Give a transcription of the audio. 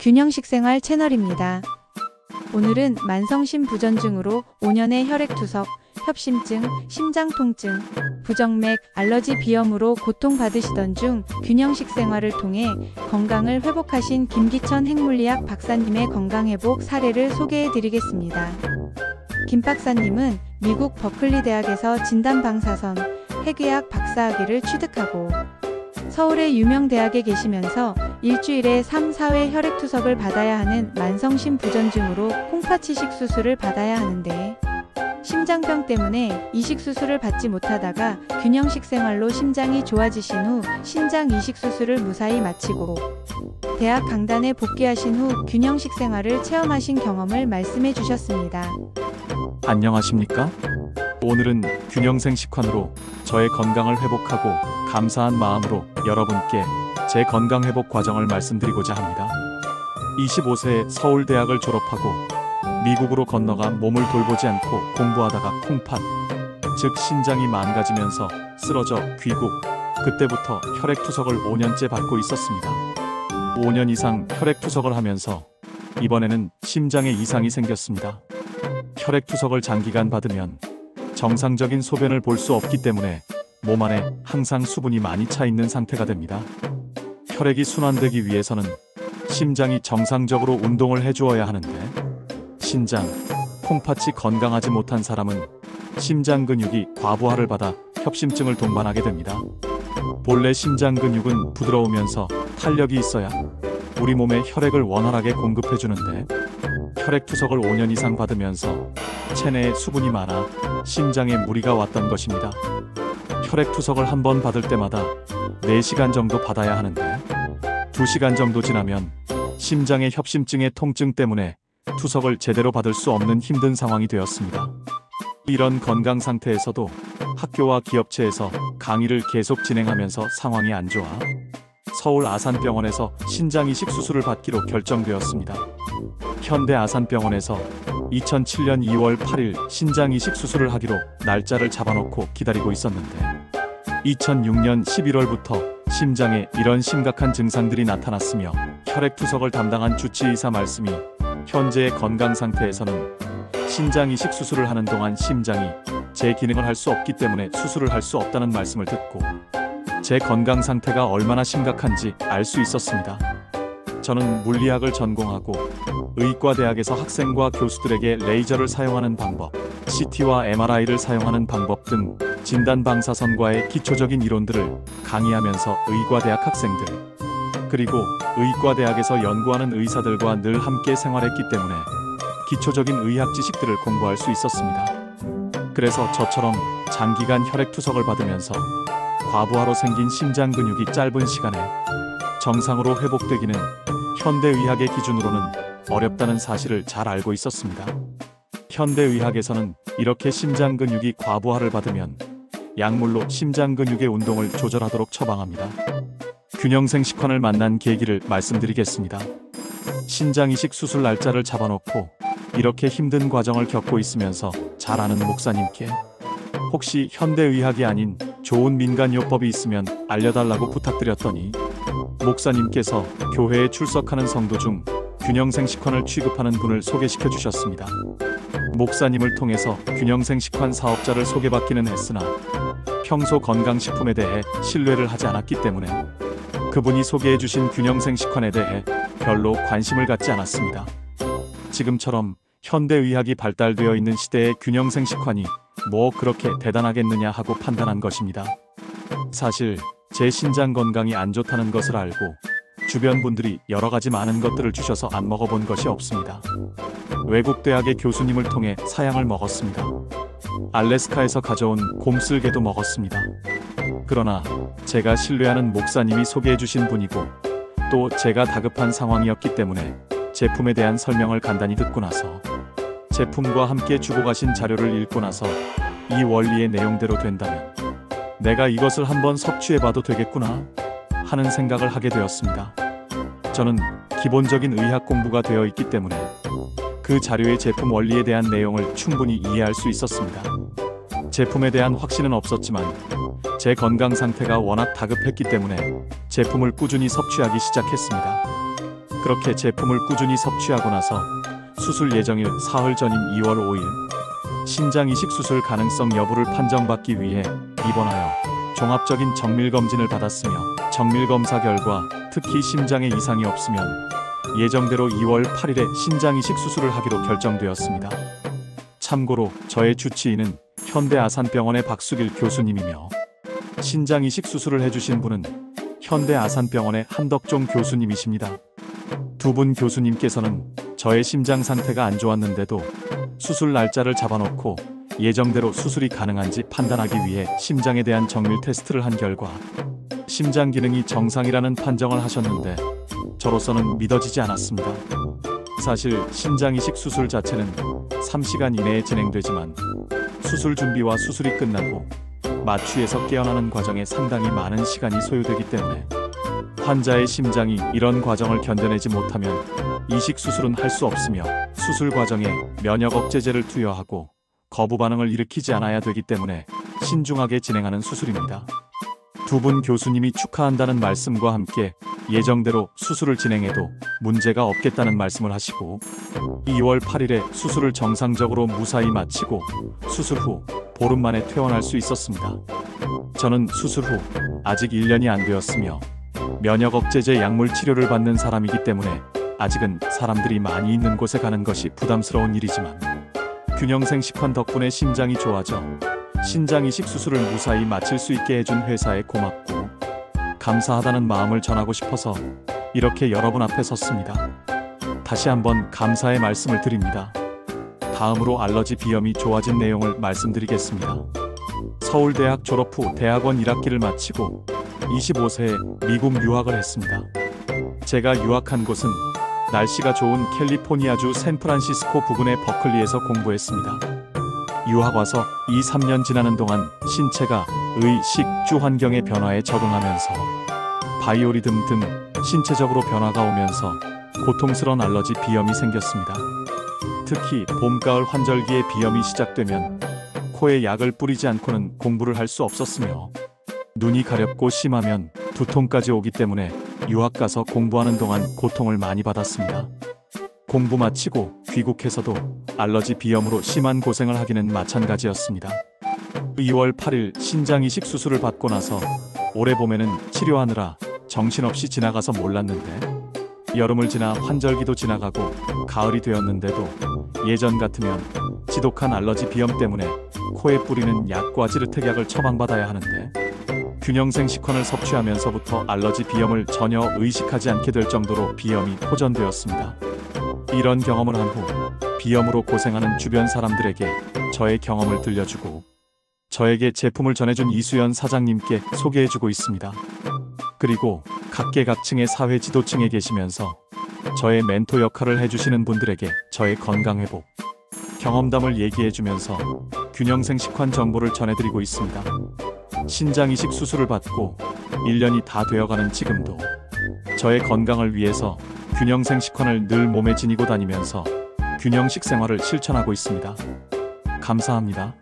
균형 식생활 채널입니다. 오늘은 만성심부전증으로 5년의 혈액투석, 협심증, 심장통증, 부정맥, 알러지 비염으로 고통받으시던 중 균형 식생활을 통해 건강을 회복하신 김기천 핵물리학 박사님의 건강회복 사례를 소개해드리겠습니다. 김 박사님은 미국 버클리 대학에서 진단방사선, 핵의학 박사학위를 취득하고 서울의 유명 대학에 계시면서 일주일에 3, 4회 혈액투석을 받아야 하는 만성심부전증으로 콩팥이식 수술을 받아야 하는데 심장병 때문에 이식 수술을 받지 못하다가 균형 식생활로 심장이 좋아지신 후 신장 이식 수술을 무사히 마치고 대학 강단에 복귀하신 후 균형 식생활을 체험하신 경험을 말씀해 주셨습니다. 안녕하십니까? 오늘은 균형생 식환으로 저의 건강을 회복하고 감사한 마음으로 여러분께 제 건강 회복 과정을 말씀드리고자 합니다. 25세에 서울대학을 졸업하고 미국으로 건너가 몸을 돌보지 않고 공부하다가 콩팥, 즉 신장이 망가지면서 쓰러져 귀국, 그때부터 혈액투석을 5년째 받고 있었습니다. 5년 이상 혈액투석을 하면서 이번에는 심장에 이상이 생겼습니다. 혈액투석을 장기간 받으면 정상적인 소변을 볼 수 없기 때문에 몸 안에 항상 수분이 많이 차 있는 상태가 됩니다. 혈액이 순환되기 위해서는 심장이 정상적으로 운동을 해주어야 하는데 신장, 콩팥이 건강하지 못한 사람은 심장 근육이 과부하를 받아 협심증을 동반하게 됩니다. 본래 심장 근육은 부드러우면서 탄력이 있어야 우리 몸에 혈액을 원활하게 공급해주는데 혈액투석을 5년 이상 받으면서 체내에 수분이 많아 심장에 무리가 왔던 것입니다. 혈액투석을 한 번 받을 때마다 4시간 정도 받아야 하는데 2시간 정도 지나면 심장의 협심증의 통증 때문에 투석을 제대로 받을 수 없는 힘든 상황이 되었습니다. 이런 건강 상태에서도 학교와 기업체에서 강의를 계속 진행하면서 상황이 안 좋아 서울 아산병원에서 신장 이식 수술을 받기로 결정되었습니다. 현대 아산병원에서 2007년 2월 8일 신장 이식 수술을 하기로 날짜를 잡아놓고 기다리고 있었는데 2006년 11월부터 심장에 이런 심각한 증상들이 나타났으며 혈액투석을 담당한 주치의사 말씀이 현재의 건강 상태에서는 신장 이식 수술을 하는 동안 심장이 제 기능을 할 수 없기 때문에 수술을 할 수 없다는 말씀을 듣고 제 건강 상태가 얼마나 심각한지 알 수 있었습니다. 저는 물리학을 전공하고 의과대학에서 학생과 교수들에게 레이저를 사용하는 방법, CT와 MRI를 사용하는 방법 등 진단방사선과의 기초적인 이론들을 강의하면서 의과대학 학생들, 그리고 의과대학에서 연구하는 의사들과 늘 함께 생활했기 때문에 기초적인 의학 지식들을 공부할 수 있었습니다. 그래서 저처럼 장기간 혈액투석을 받으면서 과부하로 생긴 심장 근육이 짧은 시간에 정상으로 회복되기는 현대의학의 기준으로는 어렵다는 사실을 잘 알고 있었습니다. 현대의학에서는 이렇게 심장 근육이 과부하를 받으면 약물로 심장 근육의 운동을 조절하도록 처방합니다. 균형생 식환을 만난 계기를 말씀드리겠습니다. 신장 이식 수술 날짜를 잡아놓고 이렇게 힘든 과정을 겪고 있으면서 잘 아는 목사님께 혹시 현대의학이 아닌 좋은 민간요법이 있으면 알려달라고 부탁드렸더니 목사님께서 교회에 출석하는 성도 중 균형생 식환을 취급하는 분을 소개시켜 주셨습니다. 목사님을 통해서 균형생 식환 사업자를 소개받기는 했으나 평소 건강식품에 대해 신뢰를 하지 않았기 때문에 그분이 소개해 주신 균형생 식환에 대해 별로 관심을 갖지 않았습니다. 지금처럼 현대의학이 발달되어 있는 시대의 균형생 식환이 뭐 그렇게 대단하겠느냐 하고 판단한 것입니다. 사실 제 신장 건강이 안 좋다는 것을 알고 주변 분들이 여러 가지 많은 것들을 주셔서 안 먹어본 것이 없습니다. 외국 대학의 교수님을 통해 사양을 먹었습니다. 알래스카에서 가져온 곰슬개도 먹었습니다. 그러나 제가 신뢰하는 목사님이 소개해 주신 분이고 또 제가 다급한 상황이었기 때문에 제품에 대한 설명을 간단히 듣고 나서 제품과 함께 주고 가신 자료를 읽고 나서 이 원리의 내용대로 된다면 내가 이것을 한번 섭취해봐도 되겠구나 하는 생각을 하게 되었습니다. 저는 기본적인 의학 공부가 되어 있기 때문에 그 자료의 제품 원리에 대한 내용을 충분히 이해할 수 있었습니다. 제품에 대한 확신은 없었지만 제 건강 상태가 워낙 다급했기 때문에 제품을 꾸준히 섭취하기 시작했습니다. 그렇게 제품을 꾸준히 섭취하고 나서 수술 예정일 사흘 전인 2월 5일 신장 이식 수술 가능성 여부를 판정받기 위해 입원하여 종합적인 정밀검진을 받았으며 정밀검사 결과 특히 심장에 이상이 없으면 예정대로 2월 8일에 신장 이식 수술을 하기로 결정되었습니다. 참고로 저의 주치의는 현대아산병원의 박수길 교수님이며 신장 이식 수술을 해주신 분은 현대아산병원의 한덕종 교수님이십니다. 두 분 교수님께서는 저의 심장 상태가 안 좋았는데도 수술 날짜를 잡아놓고 예정대로 수술이 가능한지 판단하기 위해 심장에 대한 정밀 테스트를 한 결과 심장 기능이 정상이라는 판정을 하셨는데 저로서는 믿어지지 않았습니다. 사실 신장 이식 수술 자체는 3시간 이내에 진행되지만 수술 준비와 수술이 끝나고 마취에서 깨어나는 과정에 상당히 많은 시간이 소요되기 때문에 환자의 심장이 이런 과정을 견뎌내지 못하면 이식 수술은 할 수 없으며 수술 과정에 면역 억제제를 투여하고 거부 반응을 일으키지 않아야 되기 때문에 신중하게 진행하는 수술입니다. 두 분 교수님이 축하한다는 말씀과 함께 예정대로 수술을 진행해도 문제가 없겠다는 말씀을 하시고 2월 8일에 수술을 정상적으로 무사히 마치고 수술 후 보름 만에 퇴원할 수 있었습니다. 저는 수술 후 아직 1년이 안 되었으며 면역 억제제 약물 치료를 받는 사람이기 때문에 아직은 사람들이 많이 있는 곳에 가는 것이 부담스러운 일이지만 균형생 식환 덕분에 심장이 좋아져 신장 이식 수술을 무사히 마칠 수 있게 해준 회사에 고맙고 감사하다는 마음을 전하고 싶어서 이렇게 여러분 앞에 섰습니다. 다시 한번 감사의 말씀을 드립니다. 다음으로 알러지 비염이 좋아진 내용을 말씀드리겠습니다. 서울대학 졸업 후 대학원 1학기를 마치고 25세에 미국 유학을 했습니다. 제가 유학한 곳은 날씨가 좋은 캘리포니아주 샌프란시스코 부근의 버클리에서 공부했습니다. 유학 와서 2-3년 지나는 동안 신체가 의, 식, 주 환경의 변화에 적응하면서 바이오리듬 등 신체적으로 변화가 오면서 고통스러운 알러지 비염이 생겼습니다. 특히 봄, 가을 환절기에 비염이 시작되면 코에 약을 뿌리지 않고는 공부를 할 수 없었으며 눈이 가렵고 심하면 두통까지 오기 때문에 유학 가서 공부하는 동안 고통을 많이 받았습니다. 공부 마치고 귀국해서도 알러지 비염으로 심한 고생을 하기는 마찬가지였습니다. 2월 8일 신장 이식 수술을 받고 나서 올해 봄에는 치료하느라 정신없이 지나가서 몰랐는데 여름을 지나 환절기도 지나가고 가을이 되었는데도 예전 같으면 지독한 알러지 비염 때문에 코에 뿌리는 약과 지르텍약을 처방받아야 하는데 균형생 식환을 섭취하면서부터 알러지 비염을 전혀 의식하지 않게 될 정도로 비염이 호전되었습니다. 이런 경험을 한 후 비염으로 고생하는 주변 사람들에게 저의 경험을 들려주고 저에게 제품을 전해준 이수연 사장님께 소개해주고 있습니다. 그리고 각계각층의 사회 지도층에 계시면서 저의 멘토 역할을 해주시는 분들에게 저의 건강회복, 경험담을 얘기해주면서 균형생 식환 정보를 전해드리고 있습니다. 신장 이식 수술을 받고 1년이 다 되어가는 지금도 저의 건강을 위해서 균형생 식환을 늘 몸에 지니고 다니면서 균형식 생활을 실천하고 있습니다. 감사합니다.